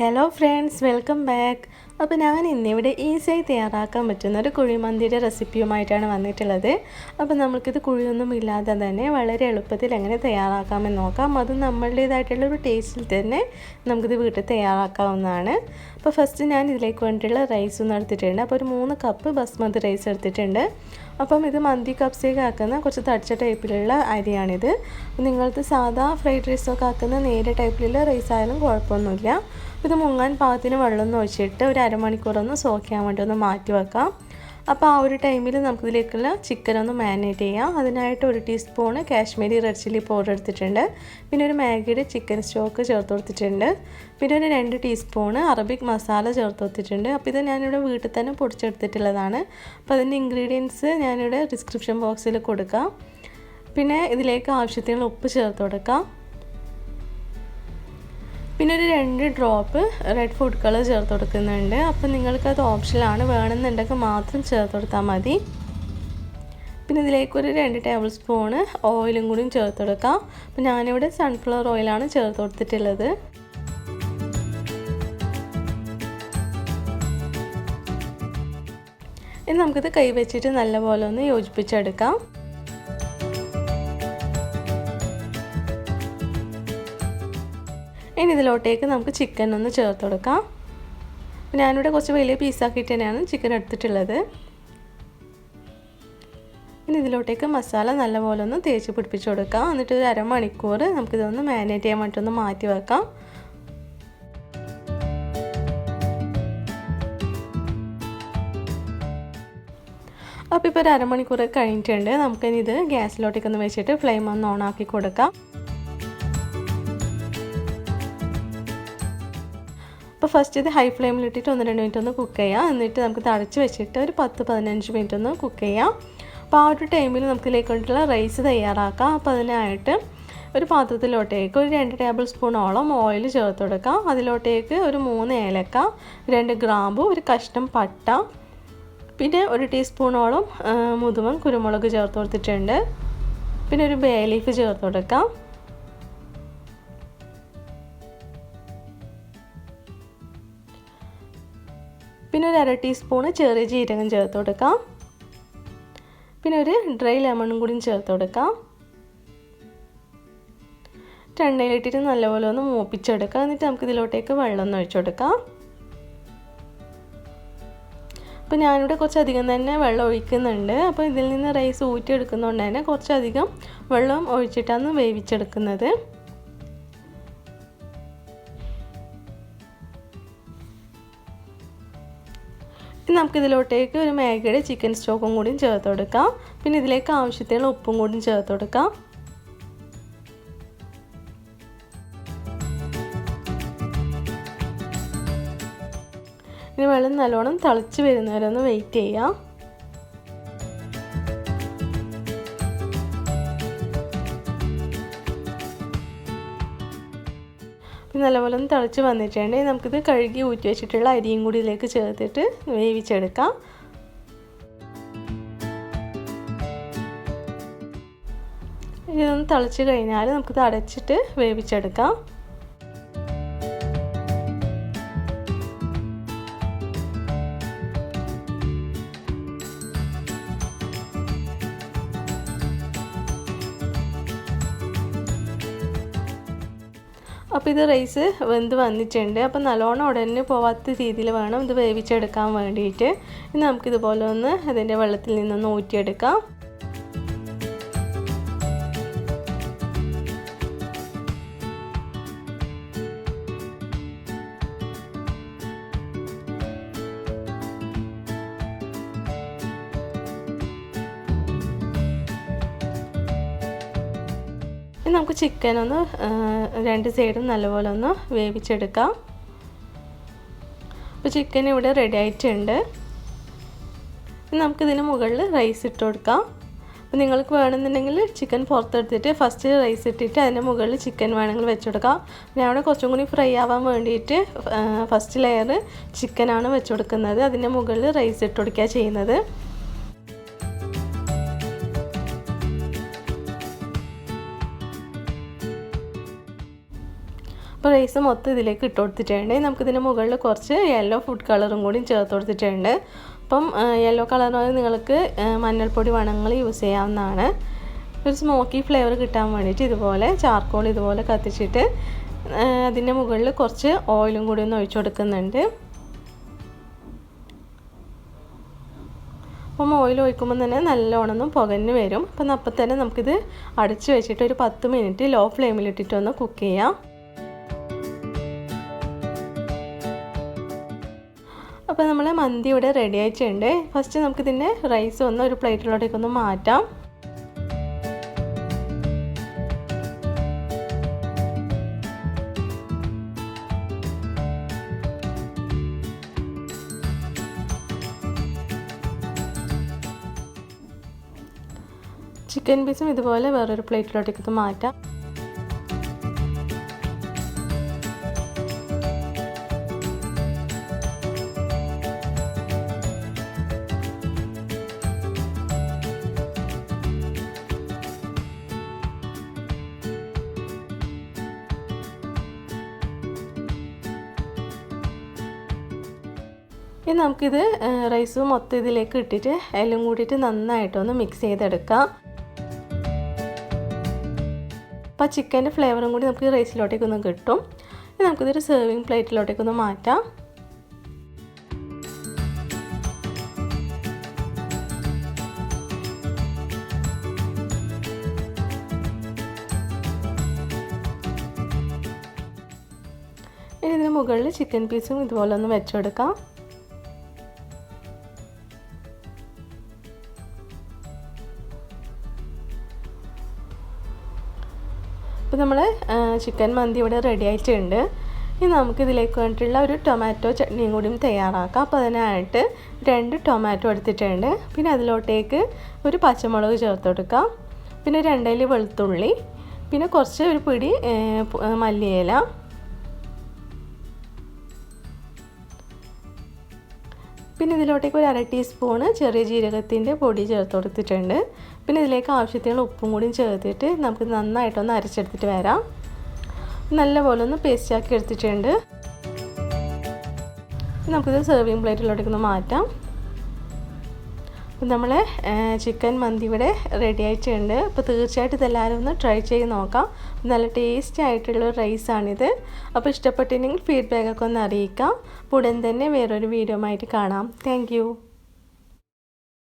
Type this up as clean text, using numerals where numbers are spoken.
Hello friends, welcome back. അപ്പോൾ ഞാൻ ഇന്നിവിടെ ഈസിയായി തയ്യാറാക്കാൻ പറ്റുന്ന ഒരു കുഴിമന്തിയുടെ റെസിപ്പിയുമായിട്ടാണ് വന്നിട്ടുള്ളത്. അപ്പോൾ നമുക്കിത് കുഴിയൊന്നും ഇല്ലാതെ തന്നെ വളരെ എളുപ്പത്തിൽ എങ്ങനെ തയ്യാറാക്കാമെന്ന് നോക്കാം. അത് നമ്മളുടേതായിട്ടുള്ളൊരു ടേസ്റ്റിൽ തന്നെ നമുക്കിത് വീട്ടിൽ തയ്യാറാക്കാവുന്നതാണ്. അപ്പോൾ ഫസ്റ്റ് ഞാൻ ഇതിലേക്ക് വേണ്ടിയിട്ടുള്ള റൈസ് ഒന്ന് എടുത്തിട്ടുണ്ട്. അപ്പോൾ ഒരു 3 കപ്പ് ബസ്മതി റൈസ് എടുത്തിട്ടുണ്ട്. അപ്പം ഇത് മന്തി കപ്സിലേക്ക് ആക്കുന്ന കുറച്ച് തടിച്ച ടൈപ്പിലുള്ള അരിയാണിത്. നിങ്ങൾക്ക് സാധാ ഫ്രൈഡ് റൈസൊക്കെ ആക്കുന്ന നേരിയ ടൈപ്പിലുള്ള റൈസ് ആയാലും കുഴപ്പമൊന്നുമില്ല. ഇത് മുങ്ങാൻ പാകത്തിന് വെള്ളം ഒഴിച്ചിട്ട് ഒരു അരമണിക്കൂറൊന്ന് സോക്ക് ചെയ്യാൻ വേണ്ടി ഒന്ന് മാറ്റി വെക്കാം. അപ്പോൾ ആ ഒരു ടൈമിൽ നമുക്കിതിലേക്കുള്ള ചിക്കനൊന്ന് മാരിനേറ്റ് ചെയ്യാം. അതിനായിട്ട് 1 teaspoon Kashmiri red chilli powder എടുത്തിട്ടുണ്ട്. പിന്നെ ഒരു മാഗിയുടെ ചിക്കൻ സ്റ്റോക്ക് ചേർത്ത് കൊടുത്തിട്ടുണ്ട്. പിന്നെ ഒരു 2 ടീസ്പൂണ് അറബിക് മസാല ചേർത്ത് കൊടുത്തിട്ടുണ്ട്. അപ്പോൾ ഇത് ഞാനിവിടെ വീട്ടിൽ തന്നെ പൊടിച്ചെടുത്തിട്ടുള്ളതാണ്. അപ്പോൾ അതിൻ്റെ ഇൻഗ്രീഡിയൻസ് ഞാനിവിടെ ഡിസ്ക്രിപ്ഷൻ ബോക്സിൽ കൊടുക്കാം. പിന്നെ ഇതിലേക്ക് ആവശ്യത്തിനുള്ള ഉപ്പ് ചേർത്ത് കൊടുക്കാം. പിന്നെ ഒരു 2 ഡ്രോപ്പ് റെഡ് ഫുഡ് കളർ ചേർത്ത് കൊടുക്കുന്നുണ്ട്. അപ്പോൾ നിങ്ങൾക്കത് ഓപ്ഷനാണ്, വേണമെന്നുണ്ടെങ്കിൽ മാത്രം ചേർത്ത് കൊടുത്താൽ മതി. പിന്നെ ഇതിലേക്കൊരു 2 ടേബിൾ സ്പൂണ് ഓയിലും കൂടി ചേർത്ത് കൊടുക്കാം. അപ്പോൾ ഞാനിവിടെ സൺഫ്ലവർ ഓയിലാണ് ചേർത്ത് കൊടുത്തിട്ടുള്ളത്. ഇനി നമുക്കിത് കൈ വെച്ചിട്ട് നല്ലപോലെ ഒന്ന് യോജിപ്പിച്ചെടുക്കാം. ഇനി ഇതിലോട്ടേക്ക് നമുക്ക് ചിക്കൻ ഒന്ന് ചേർത്ത് കൊടുക്കാം. ഞാനിവിടെ കുറച്ച് വലിയ പീസാക്കിയിട്ട് തന്നെയാണ് ചിക്കൻ എടുത്തിട്ടുള്ളത്. ഇനി ഇതിലോട്ടേക്ക് മസാല നല്ലപോലെ ഒന്ന് തേച്ച് പിടിപ്പിച്ച് കൊടുക്കാം. എന്നിട്ട് ഒരു അരമണിക്കൂർ നമുക്കിതൊന്ന് മാരിനേറ്റ് ചെയ്യാൻ വേണ്ടിയിട്ടൊന്ന് മാറ്റി വെക്കാം. അപ്പോൾ ഇപ്പോൾ ഒരു അരമണിക്കൂർ കഴിഞ്ഞിട്ടുണ്ട്. നമുക്കിനി ഇത് ഗ്യാസിലോട്ടേക്കൊന്ന് വെച്ചിട്ട് ഫ്ലെയിം ഒന്ന് ഓൺ ആക്കി കൊടുക്കാം. അപ്പോൾ ഫസ്റ്റ് ഇത് ഹൈ ഫ്ലെയിമിലിട്ടിട്ട് 1-2 മിനിറ്റ് ഒന്ന് കുക്ക് ചെയ്യാം. എന്നിട്ട് നമുക്ക് തടച്ച് വെച്ചിട്ട് ഒരു 10-15 മിനിറ്റ് ഒന്ന് കുക്ക് ചെയ്യാം. അപ്പോൾ ആ ഒരു ടൈമിൽ നമുക്ക് ഇതിലേക്കുള്ള റൈസ് തയ്യാറാക്കാം. അപ്പോൾ അതിനായിട്ട് ഒരു പാത്രത്തിലോട്ടേക്ക് ഒരു 2 ടേബിൾ സ്പൂണോളം ഓയിൽ ചേർത്ത് കൊടുക്കാം. അതിലോട്ടേക്ക് ഒരു 3 ഏലക്ക, 2 ഗ്രാമ്പു, ഒരു കഷ്ണം പട്ട, പിന്നെ 1 ടീസ്പൂണോളം മുതുവൻ കുരുമുളക് ചേർത്ത് കൊടുത്തിട്ടുണ്ട്. പിന്നെ ഒരു ബേലീഫ് ചേർത്ത് കൊടുക്കാം. പിന്നെ ഒരു 1/2 ടീസ്പൂണ് ചെറിയ ജീരകം ചേർത്ത് കൊടുക്കാം. പിന്നെ ഒരു ഡ്രൈ ലെമണും കൂടി ചേർത്ത് കൊടുക്കാം. എണ്ണയിലിട്ടിട്ട് നല്ലപോലെ ഒന്ന് മൂപ്പിച്ചെടുക്കാം. എന്നിട്ട് നമുക്ക് ഇതിലോട്ടേക്ക് വെള്ളം ഒന്ന് ഒഴിച്ചു കൊടുക്കാം. അപ്പോൾ ഞാനിവിടെ കുറച്ചധികം തന്നെ വെള്ളം ഒഴിക്കുന്നുണ്ട്. അപ്പോൾ ഇതിൽ നിന്ന് റൈസ് ഊറ്റിയെടുക്കുന്നതുകൊണ്ട് തന്നെ കുറച്ചധികം വെള്ളം ഒഴിച്ചിട്ടാണ് വേവിച്ചെടുക്കുന്നത്. നമുക്കിതിലോട്ടേക്ക് ഒരു മാഗിയുടെ ചിക്കൻ സ്റ്റോക്കും കൂടി ചേർത്ത് കൊടുക്കാം. പിന്നെ ഇതിലേക്ക് ആവശ്യത്തിനുള്ള ഉപ്പും കൂടി ചേർത്ത് കൊടുക്കാം. ഇനി വെള്ളം നല്ലോണം തിളച്ച് വരുന്നവരെ ഒന്ന് വെയിറ്റ് ചെയ്യാം. നല്ലപോലെ ഒന്ന് തിളച്ച് വന്നിട്ടുണ്ട്. നമുക്കിത് കഴുകി ഊറ്റി വെച്ചിട്ടുള്ള അരിയും കൂടി ഇതിലേക്ക് ചേർത്തിട്ട് വേവിച്ചെടുക്കാം. ഇതൊന്ന് തിളച്ച് കഴിഞ്ഞാൽ നമുക്കിത് അടച്ചിട്ട് വേവിച്ചെടുക്കാം. അപ്പോൾ ഇത് റൈസ് വെന്ത് വന്നിട്ടുണ്ട്. അപ്പോൾ നല്ലോണം ഉടനെ പോവാത്ത രീതിയിൽ വേണം ഇത് വേവിച്ചെടുക്കാൻ വേണ്ടിയിട്ട്. ഇനി നമുക്കിതുപോലെ ഒന്ന് അതിൻ്റെ വെള്ളത്തിൽ നിന്നൊന്ന് ഊറ്റിയെടുക്കാം. നമുക്ക് ചിക്കൻ ഒന്ന് 2 സൈഡും നല്ലപോലെ ഒന്ന് വേവിച്ചെടുക്കാം. അപ്പോൾ ചിക്കൻ ഇവിടെ റെഡി ആയിട്ടുണ്ട്. നമുക്കിതിന് മുകളിൽ റൈസ് ഇട്ട് കൊടുക്കാം. അപ്പോൾ നിങ്ങൾക്ക് വേണമെന്നുണ്ടെങ്കിൽ ചിക്കൻ പുറത്തെടുത്തിട്ട് ഫസ്റ്റ് റൈസ് ഇട്ടിട്ട് അതിൻ്റെ മുകളിൽ ചിക്കൻ വേണമെങ്കിൽ വെച്ച് കൊടുക്കാം. ഞാൻ അവിടെ കുറച്ചും കൂടി ഫ്രൈ ആവാൻ വേണ്ടിയിട്ട് ഫസ്റ്റ് ലെയർ ചിക്കനാണ് വെച്ച് കൊടുക്കുന്നത്. അതിൻ്റെ മുകളിൽ റൈസ് ഇട്ട് കൊടുക്കുക ചെയ്യുന്നത്. അപ്പോൾ റൈസ് മൊത്തം ഇതിലേക്ക് ഇട്ട് കൊടുത്തിട്ടുണ്ട്. നമുക്കിതിൻ്റെ മുകളിൽ കുറച്ച് യെല്ലോ ഫുഡ് കളറും കൂടി ചേർത്ത് കൊടുത്തിട്ടുണ്ട്. അപ്പം യെല്ലോ കളറായി നിങ്ങൾക്ക് മഞ്ഞൾപ്പൊടി വേണമെങ്കിൽ യൂസ് ചെയ്യാവുന്നതാണ്. ഒരു സ്മോക്കി ഫ്ലേവർ കിട്ടാൻ വേണ്ടിയിട്ട് ഇതുപോലെ ചാർക്കോൾ ഇതുപോലെ കത്തിച്ചിട്ട് അതിൻ്റെ മുകളിൽ കുറച്ച് ഓയിലും കൂടി ഒന്ന് ഒഴിച്ചു കൊടുക്കുന്നുണ്ട്. അപ്പം ഓയിൽ ഒഴിക്കുമ്പോൾ തന്നെ നല്ലോണം പുകഞ്ഞ് വരും. അപ്പം തന്നെ നമുക്കിത് അടച്ച് വെച്ചിട്ട് ഒരു 10 മിനിറ്റ് ലോ ഫ്ലെയിമിലിട്ടിട്ടൊന്ന് കുക്ക് ചെയ്യാം. അപ്പോൾ നമ്മൾ മന്തി ഇവിടെ റെഡി ആയിട്ടുണ്ട്. ഫസ്റ്റ് നമുക്കിതിൻ്റെ റൈസ് ഒന്ന് ഒരു പ്ലേറ്റിലോട്ടേക്കൊന്ന് മാറ്റാം. ചിക്കൻ പീസും ഇതുപോലെ വേറൊരു പ്ലേറ്റിലോട്ടേക്കൊന്ന് മാറ്റാം. ഇനി നമുക്കിത് റൈസ് മൊത്തം ഇതിലേക്ക് ഇട്ടിട്ട് എല്ലാം കൂടിയിട്ട് നന്നായിട്ടൊന്ന് മിക്സ് ചെയ്തെടുക്കാം. അപ്പോൾ ചിക്കൻ്റെ ഫ്ലേവറും കൂടി നമുക്ക് റൈസിലോട്ടേക്കൊന്ന് കിട്ടും. ഇനി നമുക്കിതൊരു സെർവിങ് പ്ലേറ്റിലോട്ടേക്കൊന്ന് മാറ്റാം. ഇനി ഇതിന് മുകളിൽ ചിക്കൻ പീസും ഇതുപോലെ ഒന്ന് വെച്ചെടുക്കാം. അപ്പോൾ നമ്മൾ ചിക്കൻ മന്തി ഇവിടെ റെഡി ആയിട്ടുണ്ട്. ഇനി നമുക്ക് ഇതിലേക്ക് വേണ്ടിയിട്ടുള്ള ഒരു ടൊമാറ്റോ ചട്നിയും കൂടിയും തയ്യാറാക്കാം. അപ്പോൾ അതിനായിട്ട് 2 ടൊമാറ്റോ എടുത്തിട്ടുണ്ട്. പിന്നെ അതിലോട്ടേക്ക് ഒരു പച്ചമുളക് ചേർത്ത് കൊടുക്കാം. പിന്നെ 2 അല്ലി വെളുത്തുള്ളി, പിന്നെ കുറച്ച് ഒരു പിടി മല്ലിയില, പിന്നെ ഇതിലോട്ടേക്ക് ഒരു 1/2 ടീസ്പൂണ് ചെറിയ ജീരകത്തിൻ്റെ പൊടി ചേർത്ത് കൊടുത്തിട്ടുണ്ട്. പിന്നെ ഇതിലേക്ക് ആവശ്യത്തിനുള്ള ഉപ്പും കൂടി ചേർത്തിട്ട് നമുക്ക് നന്നായിട്ടൊന്ന് അരച്ചെടുത്തിട്ട് വരാം. നല്ലപോലെ ഒന്ന് പേസ്റ്റാക്കി എടുത്തിട്ടുണ്ട്. നമുക്കിത് സെർവിങ് പ്ലേറ്റിലോട്ടേക്കൊന്ന് മാറ്റാം. അപ്പോൾ നമ്മൾ ചിക്കൻ മന്തി ഇവിടെ റെഡി ആയിട്ടുണ്ട്. അപ്പോൾ തീർച്ചയായിട്ടും ഇതെല്ലാവരും ഒന്ന് ട്രൈ ചെയ്ത് നോക്കാം. നല്ല ടേസ്റ്റി ആയിട്ടുള്ള റൈസാണിത്. അപ്പോൾ ഇഷ്ടപ്പെട്ടിട്ടുണ്ടെങ്കിൽ ഫീഡ്ബാക്കൊക്കെ ഒന്ന് അറിയിക്കാം. ഉടൻ തന്നെ വേറൊരു വീഡിയോ ആയിട്ട് കാണാം. താങ്ക്